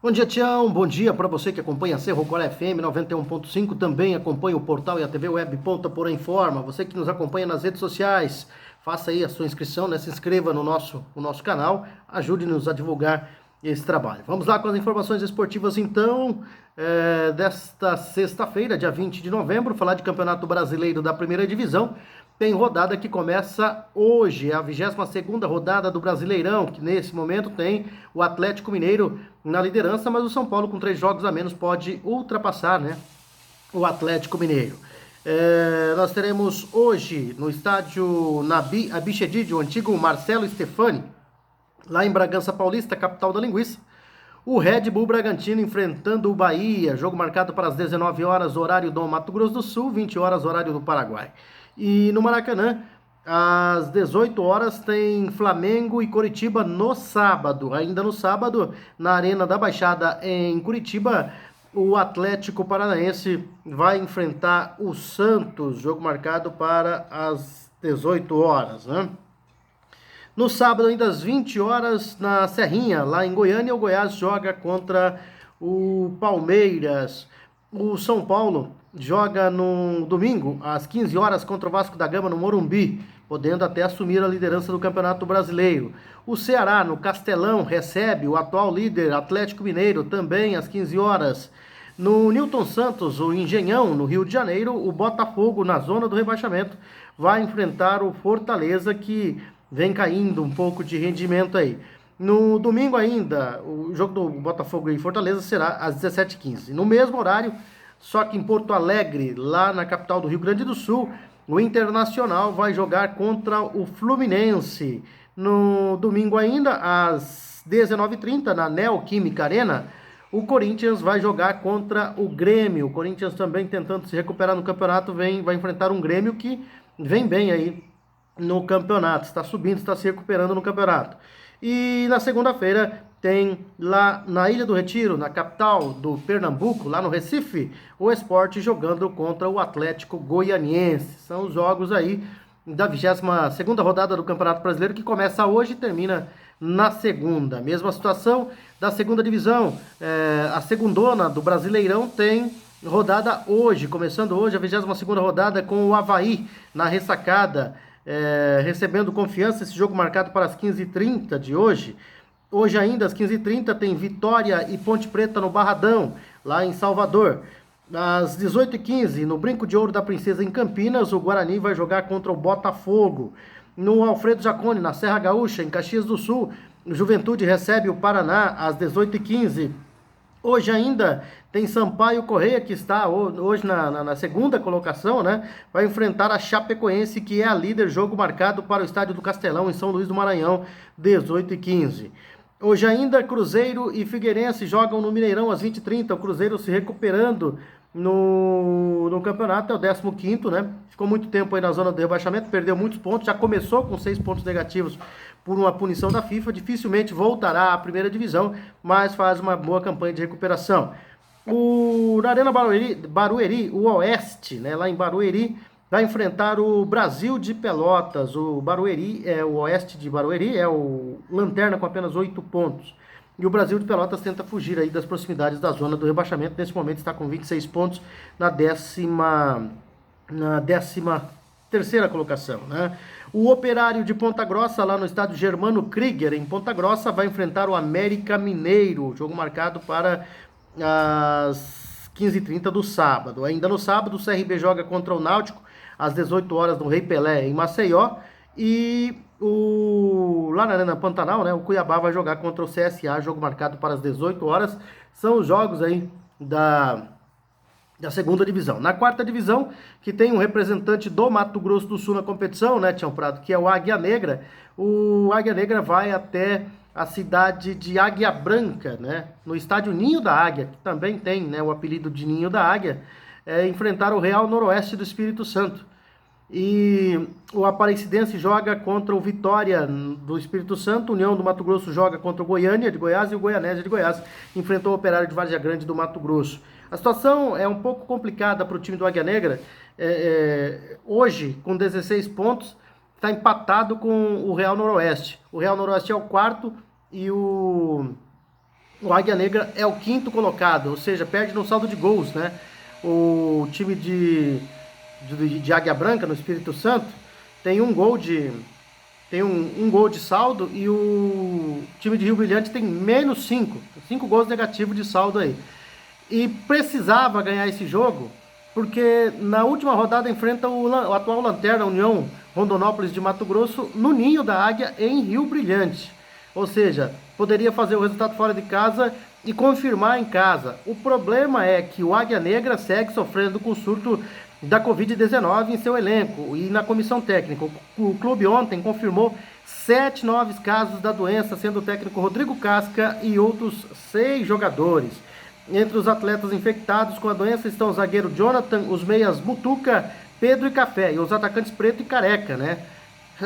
Bom dia, Tião. Bom dia para você que acompanha a Cerro Coré FM 91.5, também acompanha o portal e a TV Web Ponta Porã Informa. Você que nos acompanha nas redes sociais, faça aí a sua inscrição, né? Se inscreva no nosso canal, ajude-nos a divulgar esse trabalho. Vamos lá com as informações esportivas, então, desta sexta-feira, dia 20 de novembro, falar de Campeonato Brasileiro da Primeira Divisão. Tem rodada que começa hoje, é a 22ª rodada do Brasileirão, que nesse momento tem o Atlético Mineiro na liderança, mas o São Paulo com 3 jogos a menos pode ultrapassar, né, o Atlético Mineiro. Nós teremos hoje no estádio Nabi Abichedid, o antigo Marcelo Stefani, lá em Bragança Paulista, capital da linguiça, o Red Bull Bragantino enfrentando o Bahia, jogo marcado para as 19 horas, horário do Mato Grosso do Sul, 20 horas, horário do Paraguai. E no Maracanã, às 18 horas, tem Flamengo e Coritiba no sábado. Ainda no sábado, na Arena da Baixada, em Curitiba, o Atlético Paranaense vai enfrentar o Santos, jogo marcado para as 18 horas, né? No sábado, ainda às 20 horas, na Serrinha, lá em Goiânia, o Goiás joga contra o Palmeiras. O São Paulo joga no domingo, às 15 horas, contra o Vasco da Gama, no Morumbi, podendo até assumir a liderança do Campeonato Brasileiro. O Ceará, no Castelão, recebe o atual líder Atlético Mineiro, também às 15 horas. No Newton Santos, o Engenhão, no Rio de Janeiro, o Botafogo, na zona do rebaixamento, vai enfrentar o Fortaleza, que vem caindo um pouco de rendimento aí. No domingo ainda, o jogo do Botafogo e Fortaleza será às 17h15. No mesmo horário, só que em Porto Alegre, lá na capital do Rio Grande do Sul, o Internacional vai jogar contra o Fluminense. No domingo ainda, às 19h30, na Neoquímica Arena, o Corinthians vai jogar contra o Grêmio. O Corinthians também tentando se recuperar no campeonato, vai enfrentar um Grêmio que vem bem aí no campeonato, está subindo, está se recuperando no campeonato. E na segunda-feira tem lá na Ilha do Retiro, na capital do Pernambuco, lá no Recife, o Sport jogando contra o Atlético Goianiense. São os jogos aí da 22ª rodada do Campeonato Brasileiro, que começa hoje e termina na segunda. Mesma situação da segunda divisão, a segundona do Brasileirão tem rodada hoje, começando hoje a 22ª rodada com o Avaí na ressacada, recebendo Confiança, esse jogo marcado para as 15h30 de hoje. Hoje ainda, às 15h30, tem Vitória e Ponte Preta no Barradão, lá em Salvador. Às 18h15, no Brinco de Ouro da Princesa, em Campinas, o Guarani vai jogar contra o Botafogo. No Alfredo Jaconi, na Serra Gaúcha, em Caxias do Sul, o Juventude recebe o Paraná às 18h15. Hoje ainda tem Sampaio Correia, que está hoje na segunda colocação, né? Vai enfrentar a Chapecoense, que é a líder, jogo marcado para o Estádio do Castelão, em São Luís do Maranhão, 18h15. Hoje ainda, Cruzeiro e Figueirense jogam no Mineirão às 20h30, o Cruzeiro se recuperando no campeonato, é o 15º, né? Ficou muito tempo aí na zona do rebaixamento, perdeu muitos pontos, já começou com 6 pontos negativos por uma punição da FIFA, dificilmente voltará à primeira divisão, mas faz uma boa campanha de recuperação. Na Arena Barueri, o Oeste, né, lá em Barueri, vai enfrentar o Brasil de Pelotas. O Oeste de Barueri é o lanterna com apenas 8 pontos. E o Brasil de Pelotas tenta fugir aí das proximidades da zona do rebaixamento. Nesse momento está com 26 pontos na 13ª colocação, né? O Operário de Ponta Grossa, lá no estádio Germano Krieger, em Ponta Grossa, vai enfrentar o América Mineiro. Jogo marcado para às 15h30 do sábado. Ainda no sábado, o CRB joga contra o Náutico às 18 horas no Rei Pelé, em Maceió. E lá na Arena Pantanal, né, o Cuiabá vai jogar contra o CSA, jogo marcado para as 18 horas. São os jogos aí da segunda divisão. Na quarta divisão, que tem um representante do Mato Grosso do Sul na competição, né, Tião Prado, que é o Águia Negra. O Águia Negra vai até a cidade de Águia Branca, né, no estádio Ninho da Águia, que também tem, né, o apelido de Ninho da Águia, enfrentar o Real Noroeste do Espírito Santo. E o Aparecidense joga contra o Vitória do Espírito Santo, União do Mato Grosso joga contra o Goiânia de Goiás e o Goianésia de Goiás enfrentou o Operário de Várzea Grande do Mato Grosso. A situação é um pouco complicada para o time do Águia Negra. Hoje, com 16 pontos, está empatado com o Real Noroeste. O Real Noroeste é o quarto e o o Águia Negra é o quinto colocado, ou seja, perde no saldo de gols, né? O time de Águia Branca, no Espírito Santo, tem um gol de saldo, e o time de Rio Brilhante tem menos 5 gols negativos de saldo aí. E precisava ganhar esse jogo, porque na última rodada enfrenta o atual lanterna União Rondonópolis de Mato Grosso no Ninho da Águia em Rio Brilhante. Ou seja, poderia fazer o resultado fora de casa e confirmar em casa. O problema é que o Águia Negra segue sofrendo com o surto da Covid-19 em seu elenco e na comissão técnica. O clube ontem confirmou 7 novos casos da doença, sendo o técnico Rodrigo Casca e outros 6 jogadores. Entre os atletas infectados com a doença estão o zagueiro Jonathan, os meias Mutuca, Pedro e Café, e os atacantes Preto e Careca, né?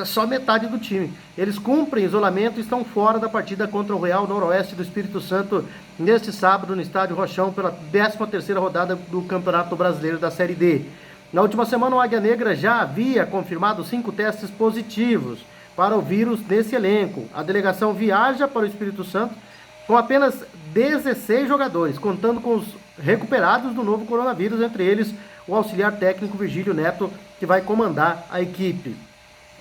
Só metade do time. Eles cumprem isolamento e estão fora da partida contra o Real Noroeste do Espírito Santo neste sábado no Estádio Rochão pela 13ª rodada do Campeonato Brasileiro da Série D. Na última semana, o Águia Negra já havia confirmado 5 testes positivos para o vírus nesse elenco. A delegação viaja para o Espírito Santo com apenas 16 jogadores, contando com os recuperados do novo coronavírus, entre eles o auxiliar técnico Virgílio Neto, que vai comandar a equipe.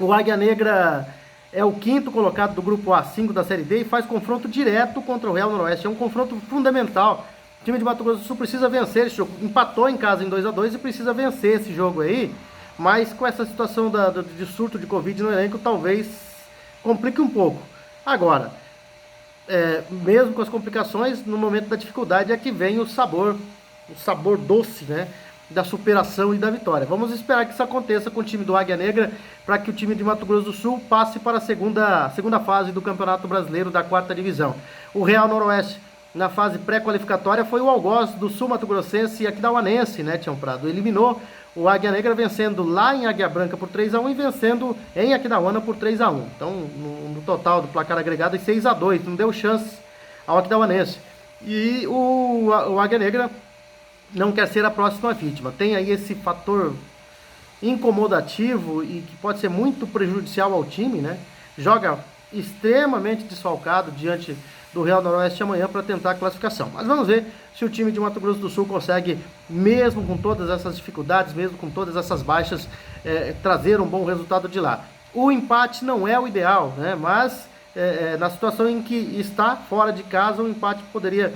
O Águia Negra é o quinto colocado do grupo A5 da Série D e faz confronto direto contra o Real Noroeste. É um confronto fundamental. O time de Mato Grosso do Sul precisa vencer esse jogo. Empatou em casa em 2-2 e precisa vencer esse jogo aí. Mas com essa situação de surto de Covid no elenco, talvez complique um pouco. Agora, mesmo com as complicações, no momento da dificuldade é que vem o sabor doce, né, da superação e da vitória. Vamos esperar que isso aconteça com o time do Águia Negra, para que o time de Mato Grosso do Sul passe para a segunda fase do Campeonato Brasileiro da 4ª Divisão. O Real Noroeste, na fase pré-qualificatória, foi o algoz do Sul Mato Grossense e Aquidauanense, né, Tião Prado? Eliminou o Águia Negra, vencendo lá em Águia Branca por 3-1 e vencendo em Aquidauana por 3-1. Então, no total do placar agregado, 6-2, não deu chance ao Aquidauanense. E o Águia Negra não quer ser a próxima vítima. Tem aí esse fator incomodativo e que pode ser muito prejudicial ao time, né? Joga extremamente desfalcado diante do Real Noroeste amanhã para tentar a classificação. Mas vamos ver se o time de Mato Grosso do Sul consegue, mesmo com todas essas dificuldades, mesmo com todas essas baixas, trazer um bom resultado de lá. O empate não é o ideal, né? Mas na situação em que está fora de casa, o empate poderia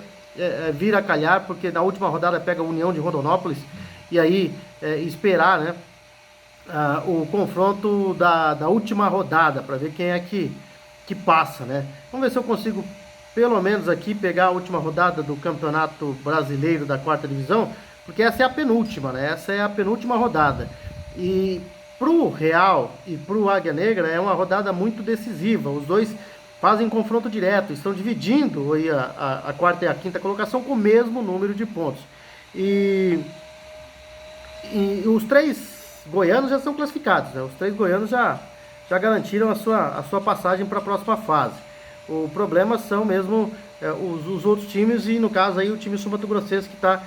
vir a calhar, porque na última rodada pega a União de Rondonópolis, e aí esperar, né, o confronto da última rodada, para ver quem é que passa, né? Vamos ver se eu consigo, pelo menos aqui, pegar a última rodada do Campeonato Brasileiro da 4ª Divisão, porque essa é a penúltima, né? Essa é a penúltima rodada. E pro Real e pro Águia Negra é uma rodada muito decisiva. Os dois fazem confronto direto, estão dividindo aí a 4ª e a 5ª colocação com o mesmo número de pontos. E os 3 goianos já são classificados, né? Os 3 goianos já garantiram a sua passagem para a próxima fase. O problema são mesmo os outros times, e no caso aí o time sul-mato-grossense, que está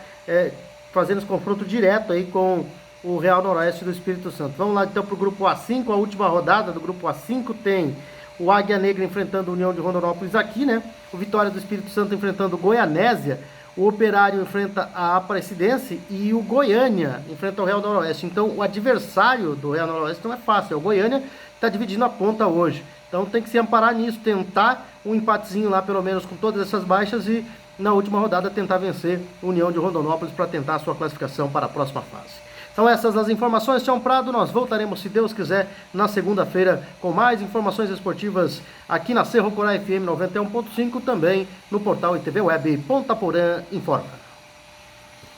fazendo esse confronto direto aí com o Real Noroeste do Espírito Santo. Vamos lá então para o grupo A5, a última rodada do grupo A5 tem o Águia Negra enfrentando a União de Rondonópolis aqui, né? O Vitória do Espírito Santo enfrentando o Goianésia, o Operário enfrenta a Aparecidense e o Goiânia enfrenta o Real Noroeste. Então o adversário do Real Noroeste não é fácil, é o Goiânia, que está dividindo a ponta hoje. Então tem que se amparar nisso, tentar um empatezinho lá pelo menos com todas essas baixas e na última rodada tentar vencer a União de Rondonópolis para tentar a sua classificação para a próxima fase. São essas as informações, Tião Prado. Nós voltaremos, se Deus quiser, na segunda-feira com mais informações esportivas aqui na Cerro Corá FM 91.5, também no portal ITV Web Ponta Porã Informa.